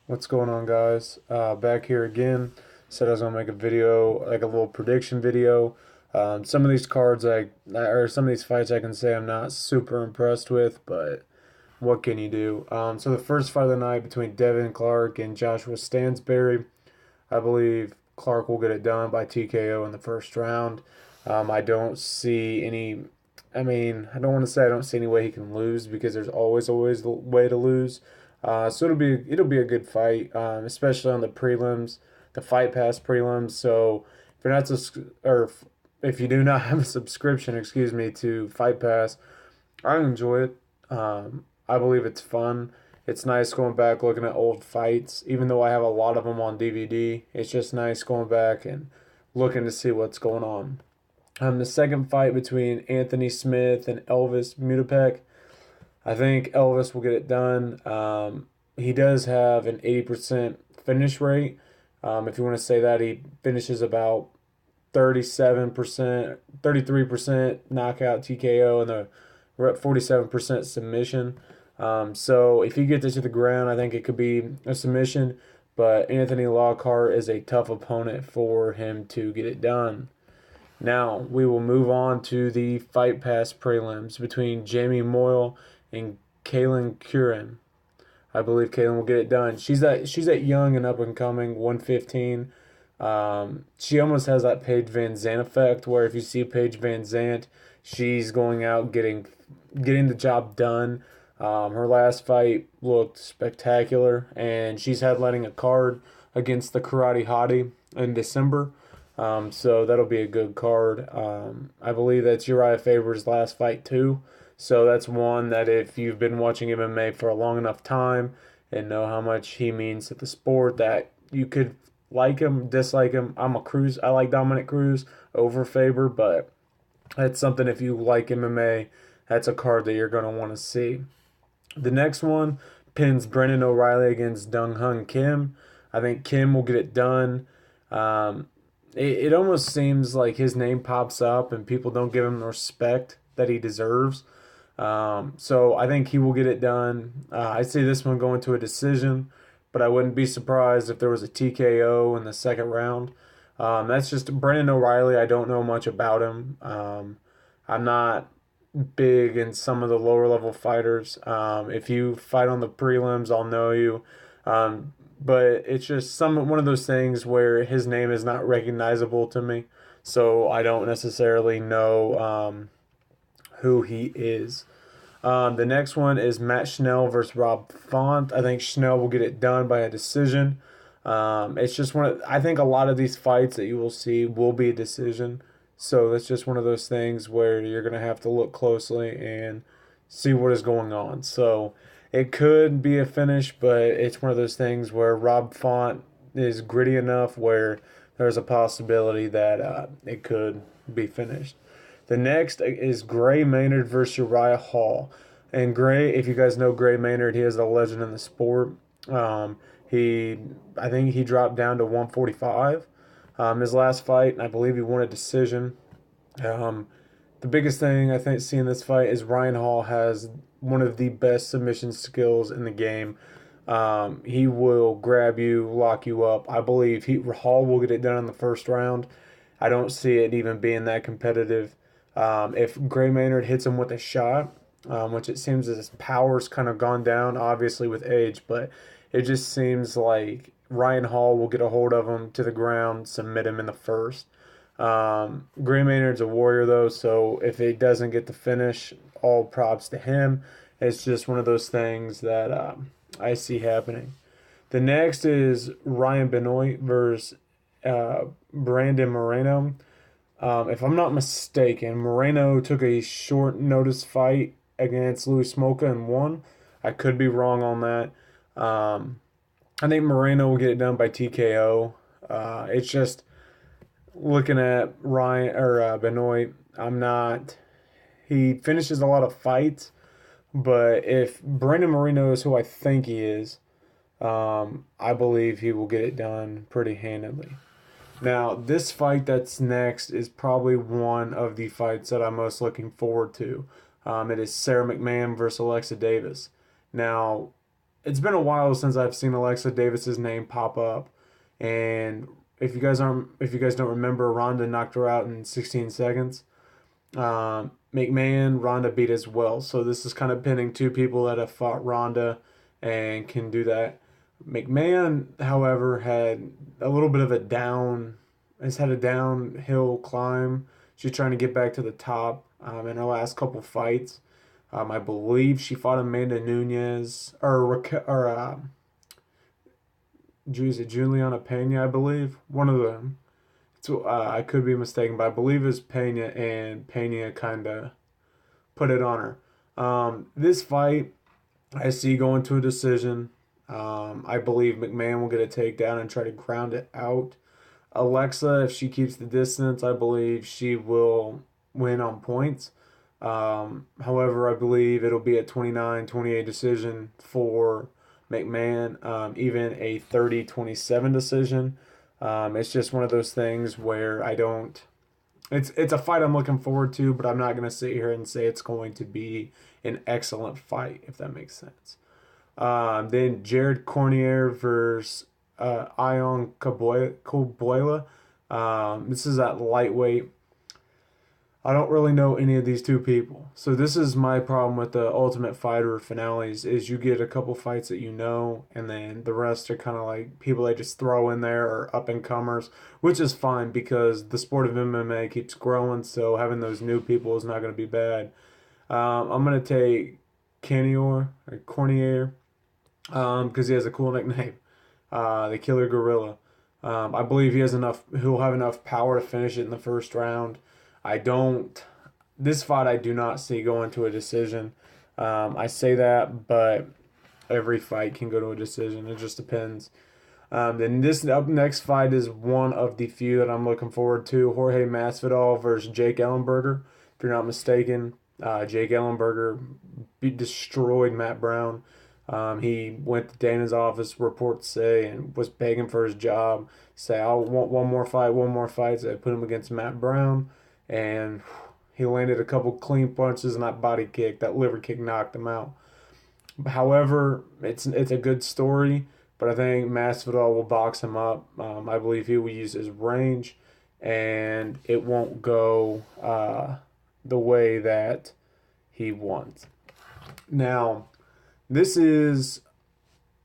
What's going on, guys? Back here again. Said I was gonna make a video, like a little prediction video. Some of these cards, or some of these fights, I can say I'm not super impressed with, but what can you do? So the first fight of the night between Devin Clark and Joshua Stansberry, I believe Clark will get it done by TKO in the first round. I don't see any. I don't want to say I don't see any way he can lose because there's always the way to lose. So it'll be a good fight, especially on the prelims, the Fight Pass prelims. So if you're not if you do not have a subscription, excuse me, to Fight Pass, I enjoy it. I believe it's fun. It's nice going back looking at old fights, even though I have a lot of them on DVD. It's just nice going back and looking to see what's going on. The second fight between Anthony Smith and Elvis Mutapek. I think Elvis will get it done. He does have an 80% finish rate. If you want to say that, he finishes about 37%, 33% knockout TKO, and we're at 47% submission. So if he gets it to the ground, I think it could be a submission. But Anthony Lockhart is a tough opponent for him to get it done. Now we will move on to the Fight Pass prelims between Jamie Moyle and Kaylin Curran. I believe Kaylin will get it done. She's that young and up and coming, 115. She almost has that Paige Van Zandt effect, where if you see Paige Van Zandt, she's going out getting the job done. Her last fight looked spectacular, and she's headlining a card against the Karate Hottie in December. So that'll be a good card. I believe that's Uriah Faber's last fight too. So that's one that if you've been watching MMA for a long enough time and know how much he means to the sport, that you could like him, dislike him. I like Dominic Cruz over Faber, but that's something if you like MMA, that's a card that you're gonna want to see. The next one pins Brendan O'Reilly against Dong Hun Kim. I think Kim will get it done. Um, it almost seems like his name pops up and people don't give him the respect that he deserves. So I think he will get it done. I see this one going to a decision, but I wouldn't be surprised if there was a TKO in the second round. That's just Brendan O'Reilly. I don't know much about him. I'm not big in some of the lower level fighters. If you fight on the prelims, I'll know you. But it's just one of those things where his name is not recognizable to me, so I don't necessarily know who he is. The next one is Matt Schnell versus Rob Font. I think Schnell will get it done by a decision. It's just I think a lot of these fights that you will see will be a decision. So that's just one of those things where you're going to have to look closely and see what is going on. So it could be a finish, but it's one of those things where Rob Font is gritty enough where there's a possibility that it could be finished. The next is Gray Maynard versus Uriah Hall. And Gray, if you guys know Gray Maynard, he is a legend in the sport. Um, I think he dropped down to 145. His last fight, and I believe he won a decision. Um, the biggest thing I think seeing this fight is Ryan Hall has one of the best submission skills in the game. He will grab you, lock you up. I believe Hall will get it done in the first round. I don't see it even being that competitive. If Gray Maynard hits him with a shot, which it seems his power's kind of gone down, obviously with age, but it just seems like Ryan Hall will get a hold of him to the ground, submit him in the first. Gray Maynard's a warrior though, so if he doesn't get the finish, all props to him. It's just one of those things that I see happening. The next is Ryan Benoit versus Brandon Moreno. If I'm not mistaken, Moreno took a short notice fight against Louis Smolka and won. I could be wrong on that. I think Moreno will get it done by TKO. It's just looking at Ryan or Benoit. I'm not. He finishes a lot of fights, but if Brandon Moreno is who I think he is, I believe he will get it done pretty handedly. Now, this fight that's next is probably one of the fights that I'm most looking forward to. It is Sarah McMahon versus Alexa Davis. Now, it's been a while since I've seen Alexa Davis's name pop up, and if you guys don't remember, Ronda knocked her out in 16 seconds. McMahon, Ronda beat as well. So this is kind of pinning two people that have fought Ronda and can do that. McMahon, however, had a little bit of a down. Has had a downhill climb. She's trying to get back to the top in her last couple fights. I believe she fought Amanda Nunes is it Juliana Pena? I believe one of them. So I could be mistaken, but I believe it's Pena, and Pena kind of put it on her. This fight, I see going to a decision. I believe McMahon will get a takedown and try to ground it out. Alexa, if she keeps the distance, I believe she will win on points. However, I believe it'll be a 29-28 decision for McMahon, even a 30-27 decision. It's just one of those things where I don't. It's a fight I'm looking forward to, but I'm not going to sit here and say it's going to be an excellent fight, if that makes sense. Then Jared Cornier versus Ion Cobuela. This is at lightweight. I don't really know any of these two people. So this is my problem with the Ultimate Fighter finales is you get a couple fights that you know, and then the rest are kind of like people they just throw in there or up and comers, which is fine because the sport of MMA keeps growing, so having those new people is not going to be bad. I'm going to take Cornier because he has a cool nickname, the Killer Gorilla. I believe he'll have enough power to finish it in the first round. This fight I do not see going to a decision. I say that, but every fight can go to a decision. It just depends. Then this up next fight is one of the few that I'm looking forward to. Jorge Masvidal versus Jake Ellenberger. If you're not mistaken, Jake Ellenberger destroyed Matt Brown. He went to Dana's office, reports say, and was begging for his job. Say, I want one more fight. So they put him against Matt Brown, and he landed a couple clean punches, and that body kick, that liver kick knocked him out. However, it's a good story, but I think Masvidal will box him up. I believe he will use his range, and it won't go the way that he wants. Now, this is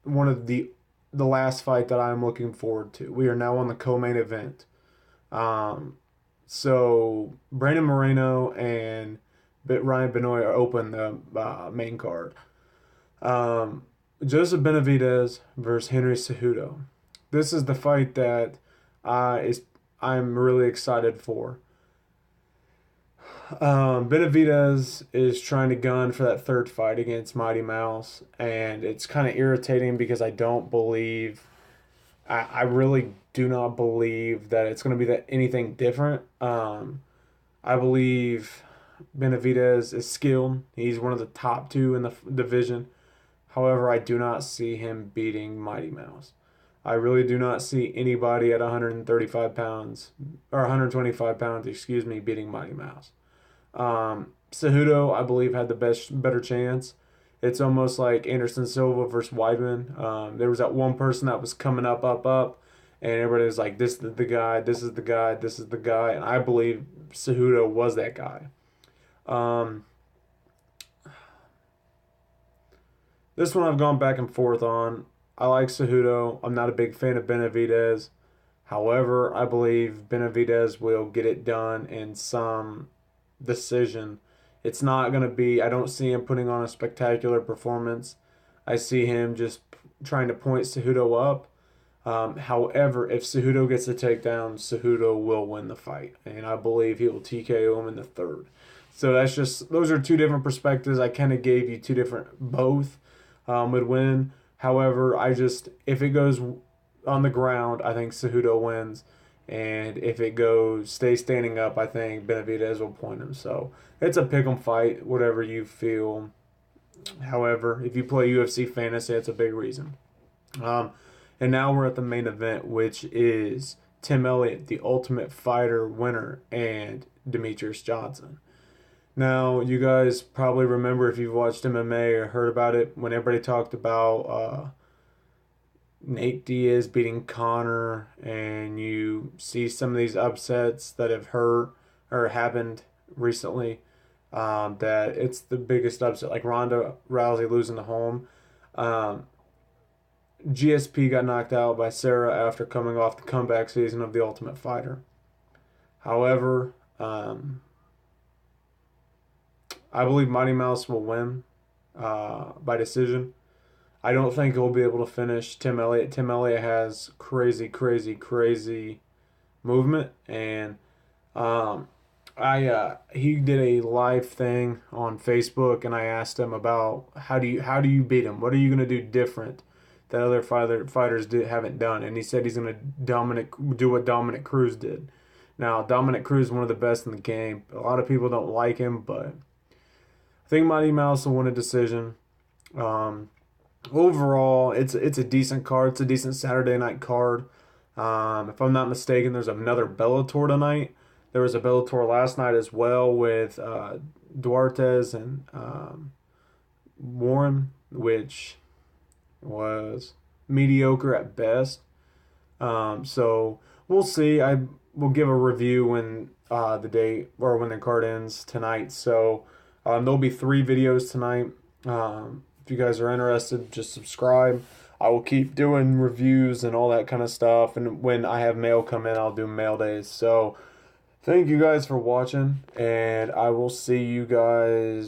one of the last fight that I'm looking forward to. We are now on the co-main event. So Brandon Moreno and Ryan Benoit open the main card. Joseph Benavidez versus Henry Cejudo. This is the fight that I'm really excited for. Benavidez is trying to gun for that third fight against Mighty Mouse, and it's kind of irritating because I really do not believe that it's going to be anything different. I believe Benavidez is skilled. He's one of the top two in the division. However, I do not see him beating Mighty Mouse. I really do not see anybody at 135 pounds, or 125 pounds, beating Mighty Mouse. Cejudo, I believe, had the better chance. It's almost like Anderson Silva versus Weidman. There was that one person that was coming up, and everybody was like, this is the guy, this is the guy, this is the guy. And I believe Cejudo was that guy. This one I've gone back and forth on. I like Cejudo. I'm not a big fan of Benavidez. However, I believe Benavidez will get it done in some decision. It's not going to be, I don't see him putting on a spectacular performance. I see him just trying to point Cejudo up. However, if Cejudo gets the takedown, Cejudo will win the fight. And I believe he will TKO him in the third. So those are two different perspectives. I kind of gave you two different, both would win. However, if it goes on the ground, I think Cejudo wins. And if it stays standing up, I think Benavidez will point him. So it's a pick'em fight, whatever you feel. However, if you play UFC fantasy, that's a big reason. And now we're at the main event, which is Tim Elliott, the Ultimate Fighter winner, and Demetrious Johnson. Now, you guys probably remember if you've watched MMA or heard about it when everybody talked about Nate Diaz beating Connor, and you see some of these upsets that have hurt or happened recently. That it's the biggest upset, like Ronda Rousey losing the home. Um, GSP got knocked out by Sarah after coming off the comeback season of The Ultimate Fighter. However, I believe Mighty Mouse will win by decision. I don't think he'll be able to finish Tim Elliott. Tim Elliott has crazy, crazy, crazy movement, and um, I he did a live thing on Facebook, and I asked him about how do you beat him? What are you gonna do different that other fighters haven't done? And he said he's gonna do what Dominic Cruz did. Now Dominic Cruz is one of the best in the game. A lot of people don't like him, but I think Mighty Mouse will win a decision. Um, Overall, it's a decent card. It's a decent Saturday night card. If I'm not mistaken, there's another Bellator tonight. There was a Bellator last night as well with Duartes and Warren, which was mediocre at best. So we'll see. I will give a review when the day or when the card ends tonight. So there'll be 3 videos tonight. If you guys are interested, just subscribe. I will keep doing reviews and all that kind of stuff. And when I have mail come in, I'll do mail days. So thank you guys for watching, and I will see you guys